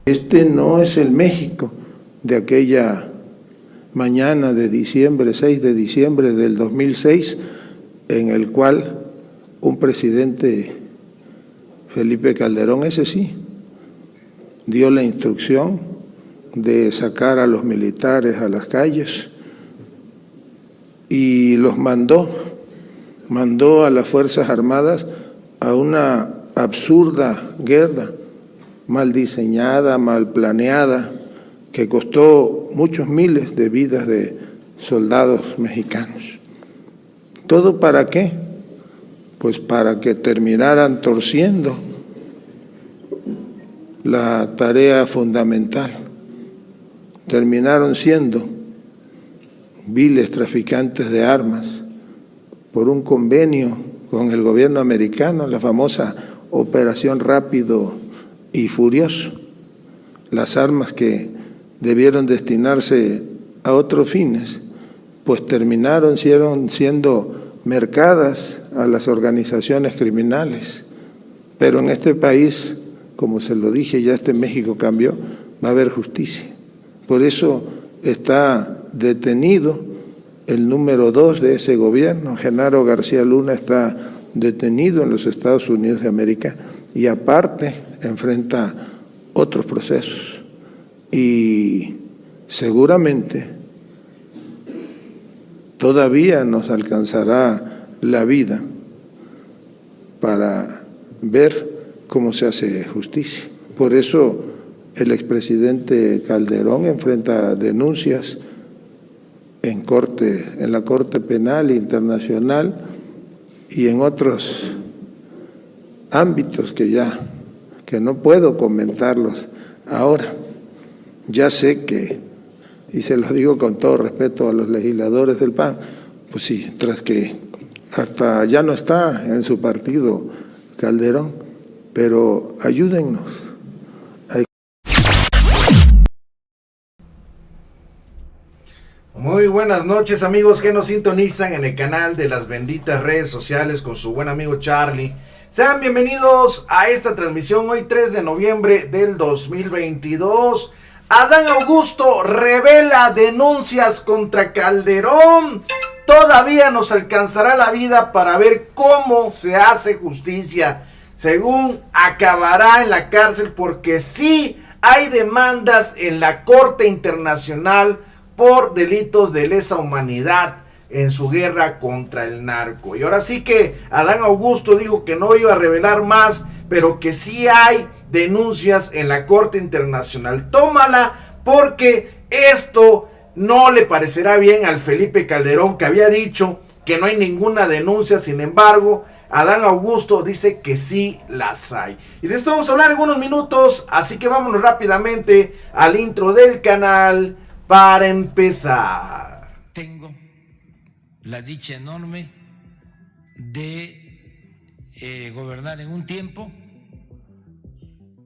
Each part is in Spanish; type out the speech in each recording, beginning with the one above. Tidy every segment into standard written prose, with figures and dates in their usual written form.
Este no es el México de aquella mañana de diciembre, 6 de diciembre del 2006, en el cual un presidente, Felipe Calderón, ese sí, dio la instrucción de sacar a los militares a las calles y los mandó a las Fuerzas Armadas a una absurda guerra, mal diseñada, mal planeada, que costó muchos miles de vidas de soldados mexicanos. ¿Todo para qué? Pues para que terminaran torciendo la tarea fundamental. Terminaron siendo viles traficantes de armas por un convenio con el gobierno americano, la famosa Operación Rápido y Furioso. Las armas que debieron destinarse a otros fines, pues terminaron siendo mercadas a las organizaciones criminales. Pero en este país, como se lo dije, ya este México cambió, va a haber justicia. Por eso está detenido el número 2 de ese gobierno, Genaro García Luna, está detenido en los Estados Unidos de América y aparte enfrenta otros procesos. Y seguramente todavía nos alcanzará la vida para ver cómo se hace justicia. Por eso el expresidente Calderón enfrenta denuncias en la Corte Penal Internacional y en otros ámbitos que no puedo comentarlos ahora. Ya sé que, y se lo digo con todo respeto a los legisladores del PAN, pues sí, tras que hasta ya no está en su partido Calderón, pero ayúdennos. Muy buenas noches, amigos que nos sintonizan en el canal de las benditas redes sociales con su buen amigo Charlie. Sean bienvenidos a esta transmisión hoy 3 de noviembre del 2022. Adán Augusto revela denuncias contra Calderón. Todavía nos alcanzará la vida para ver cómo se hace justicia. Según acabará en la cárcel porque sí hay demandas en la Corte Internacional por delitos de lesa humanidad en su guerra contra el narco. Y ahora sí que Adán Augusto dijo que no iba a revelar más, pero que sí hay denuncias en la Corte Internacional. Tómala, porque esto no le parecerá bien al Felipe Calderón, que había dicho que no hay ninguna denuncia. Sin embargo, Adán Augusto dice que sí las hay. Y de esto vamos a hablar en unos minutos, así que vámonos rápidamente al intro del canal para empezar. Tengo la dicha enorme de gobernar en un tiempo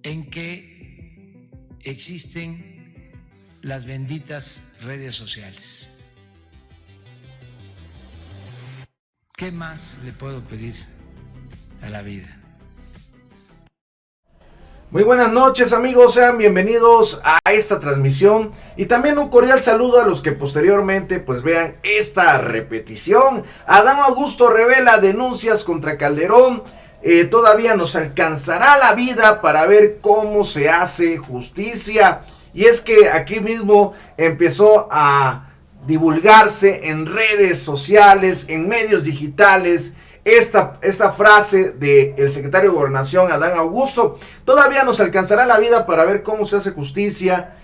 en que existen las benditas redes sociales. ¿Qué más le puedo pedir a la vida? Muy buenas noches, amigos, sean bienvenidos a esta transmisión y también un cordial saludo a los que posteriormente pues vean esta repetición. Adán Augusto revela denuncias contra Calderón. Todavía nos alcanzará la vida para ver cómo se hace justicia. Y es que aquí mismo empezó a divulgarse en redes sociales, en medios digitales, esta frase del secretario de Gobernación, Adán Augusto. Todavía nos alcanzará la vida para ver cómo se hace justicia.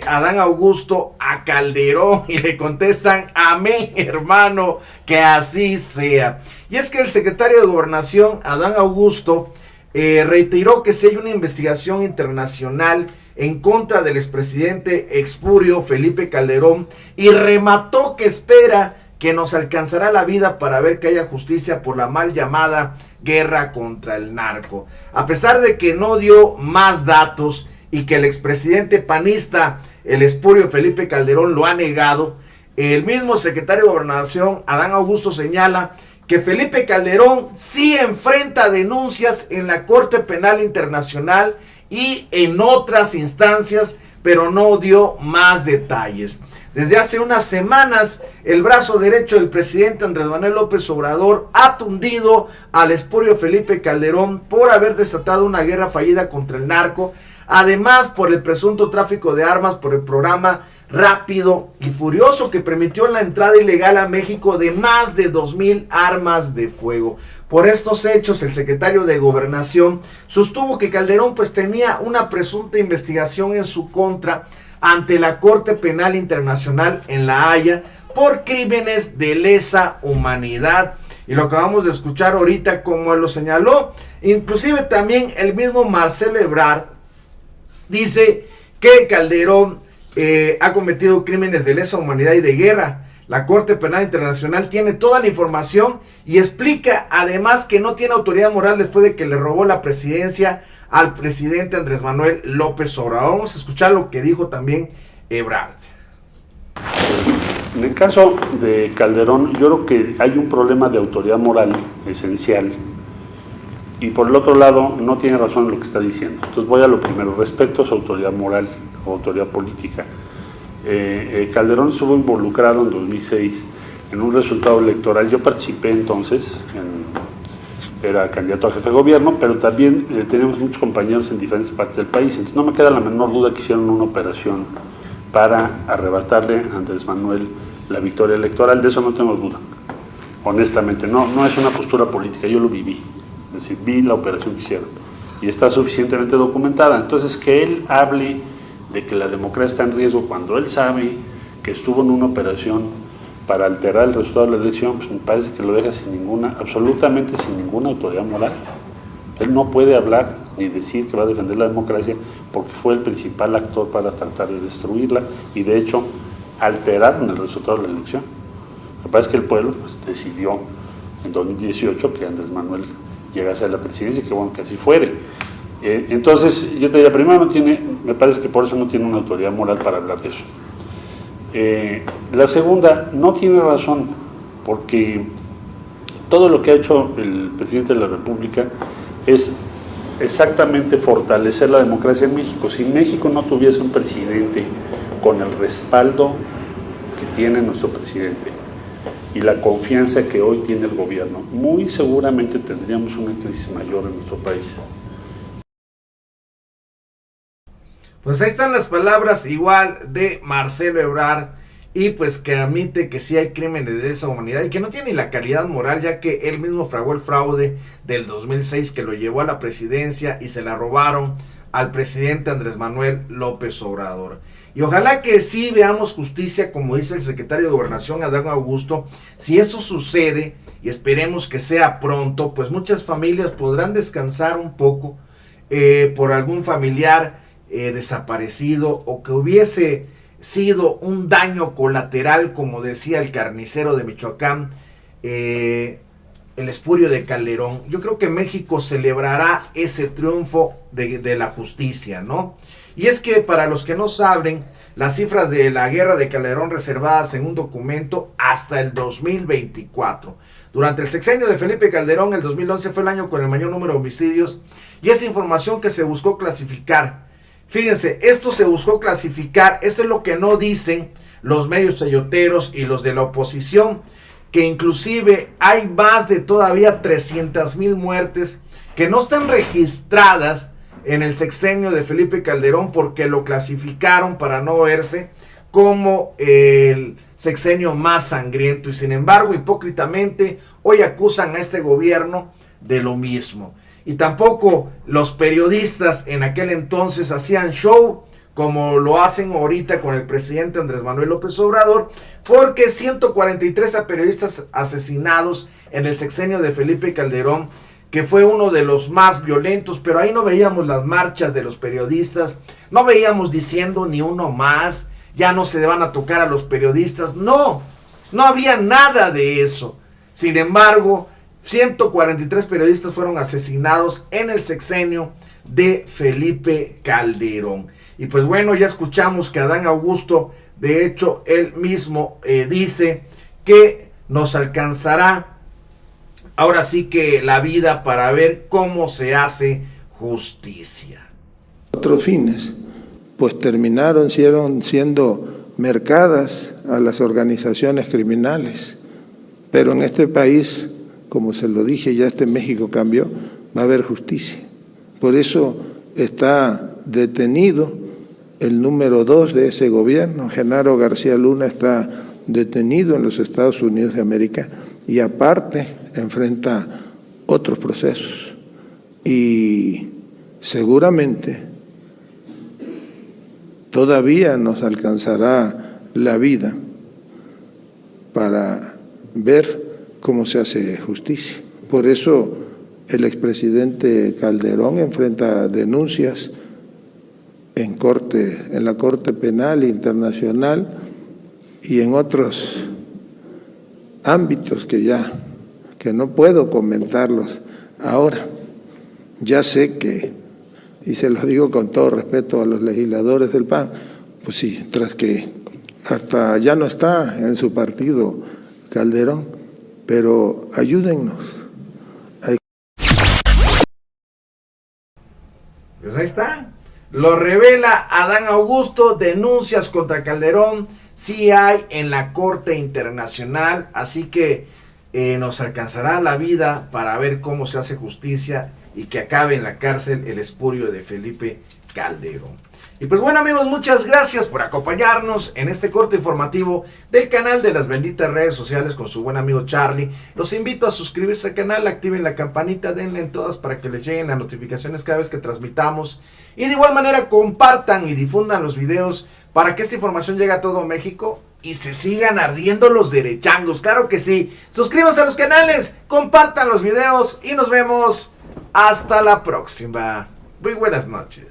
Adán Augusto a Calderón, y le contestan: amén, hermano, que así sea. Y es que el secretario de Gobernación, Adán Augusto, reiteró que si hay una investigación internacional en contra del expresidente expurio Felipe Calderón, y remató que espera que nos alcanzará la vida para ver que haya justicia por la mal llamada guerra contra el narco. A pesar de que no dio más datos y que el expresidente panista, el espurio Felipe Calderón, lo ha negado, el mismo secretario de Gobernación, Adán Augusto, señala que Felipe Calderón sí enfrenta denuncias en la Corte Penal Internacional y en otras instancias, pero no dio más detalles. Desde hace unas semanas, el brazo derecho del presidente Andrés Manuel López Obrador ha tundido al espurio Felipe Calderón por haber desatado una guerra fallida contra el narco, además por el presunto tráfico de armas por el programa Rápido y Furioso, que permitió la entrada ilegal a México de más de 2,000 armas de fuego. Por estos hechos, el secretario de Gobernación sostuvo que Calderón pues tenía una presunta investigación en su contra ante la Corte Penal Internacional en La Haya por crímenes de lesa humanidad. Y lo acabamos de escuchar ahorita como él lo señaló. Inclusive también el mismo Marcelo Ebrard dice que Calderón ha cometido crímenes de lesa humanidad y de guerra. La Corte Penal Internacional tiene toda la información y explica además que no tiene autoridad moral después de que le robó la presidencia al presidente Andrés Manuel López Obrador. Vamos a escuchar lo que dijo también Ebrard. En el caso de Calderón, yo creo que hay un problema de autoridad moral esencial y por el otro lado no tiene razón en lo que está diciendo. Entonces voy a lo primero, respecto a su autoridad moral o autoridad política. Calderón estuvo involucrado en 2006 en un resultado electoral. Yo participé entonces, era candidato a jefe de gobierno, pero también teníamos muchos compañeros en diferentes partes del país. Entonces no me queda la menor duda que hicieron una operación para arrebatarle a Andrés Manuel la victoria electoral. De eso no tengo duda, honestamente. No es una postura política, yo lo viví. Es decir, vi la operación que hicieron y está suficientemente documentada. Entonces, que él hable de que la democracia está en riesgo cuando él sabe que estuvo en una operación para alterar el resultado de la elección, pues me parece que lo deja absolutamente sin ninguna autoridad moral. Él no puede hablar ni decir que va a defender la democracia porque fue el principal actor para tratar de destruirla y de hecho alteraron el resultado de la elección. Me parece que el pueblo pues, decidió en 2018 que Andrés Manuel llegase a la presidencia y que bueno, que así fuere. Entonces, yo te diría, primero me parece que por eso no tiene una autoridad moral para hablar de eso. La segunda, no tiene razón, porque todo lo que ha hecho el presidente de la República es exactamente fortalecer la democracia en México. Si México no tuviese un presidente con el respaldo que tiene nuestro presidente y la confianza que hoy tiene el gobierno, muy seguramente tendríamos una crisis mayor en nuestro país. Pues ahí están las palabras igual de Marcelo Ebrard y pues que admite que sí hay crímenes de esa humanidad y que no tiene ni la calidad moral, ya que él mismo fraguó el fraude del 2006 que lo llevó a la presidencia y se la robaron al presidente Andrés Manuel López Obrador. Y ojalá que sí veamos justicia, como dice el secretario de Gobernación Adán Augusto. Si eso sucede, y esperemos que sea pronto, pues muchas familias podrán descansar un poco por algún familiar desaparecido o que hubiese sido un daño colateral, como decía el carnicero de Michoacán, el espurio de Calderón. Yo creo que México celebrará ese triunfo de la justicia, ¿no? Y es que para los que no saben, las cifras de la guerra de Calderón reservadas en un documento hasta el 2024. Durante el sexenio de Felipe Calderón, el 2011 fue el año con el mayor número de homicidios y esa información que se buscó clasificar. Fíjense, esto se buscó clasificar, esto es lo que no dicen los medios chayoteros y los de la oposición, que inclusive hay más de todavía 300,000 muertes que no están registradas en el sexenio de Felipe Calderón porque lo clasificaron para no verse como el sexenio más sangriento y sin embargo hipócritamente hoy acusan a este gobierno de lo mismo. Y tampoco los periodistas en aquel entonces hacían show como lo hacen ahorita con el presidente Andrés Manuel López Obrador, porque 143 periodistas asesinados en el sexenio de Felipe Calderón, que fue uno de los más violentos, pero ahí no veíamos las marchas de los periodistas, no veíamos diciendo ni uno más, ya no se van a tocar a los periodistas, no había nada de eso. Sin embargo, 143 periodistas fueron asesinados en el sexenio de Felipe Calderón. Y pues bueno, ya escuchamos que Adán Augusto, de hecho, él mismo dice que nos alcanzará ahora sí que la vida para ver cómo se hace justicia. otros fines, pues terminaron siendo mercadas a las organizaciones criminales. Pero en este país, como se lo dije, ya México cambió, va a haber justicia. Por eso está detenido el número 2 de ese gobierno, Genaro García Luna, está detenido en los Estados Unidos de América y aparte enfrenta otros procesos. Y seguramente todavía nos alcanzará la vida para ver cómo se hace justicia. Por eso el expresidente Calderón enfrenta denuncias en la Corte Penal Internacional y en otros ámbitos que no puedo comentarlos ahora. Ya sé que, y se lo digo con todo respeto a los legisladores del PAN, pues sí, tras que hasta ya no está en su partido Calderón, pero ayúdennos. Pues ahí está. Lo revela Adán Augusto, denuncias contra Calderón sí hay en la Corte Internacional, así que nos alcanzará la vida para ver cómo se hace justicia y que acabe en la cárcel el espurio de Felipe Calderón. Y pues bueno amigos, muchas gracias por acompañarnos en este corte informativo del canal de las benditas redes sociales con su buen amigo Charlie. Los invito a suscribirse al canal, activen la campanita, denle en todas para que les lleguen las notificaciones cada vez que transmitamos. Y de igual manera compartan y difundan los videos para que esta información llegue a todo México y se sigan ardiendo los derechangos. Claro que sí. Suscríbanse a los canales, compartan los videos y nos vemos hasta la próxima. Muy buenas noches.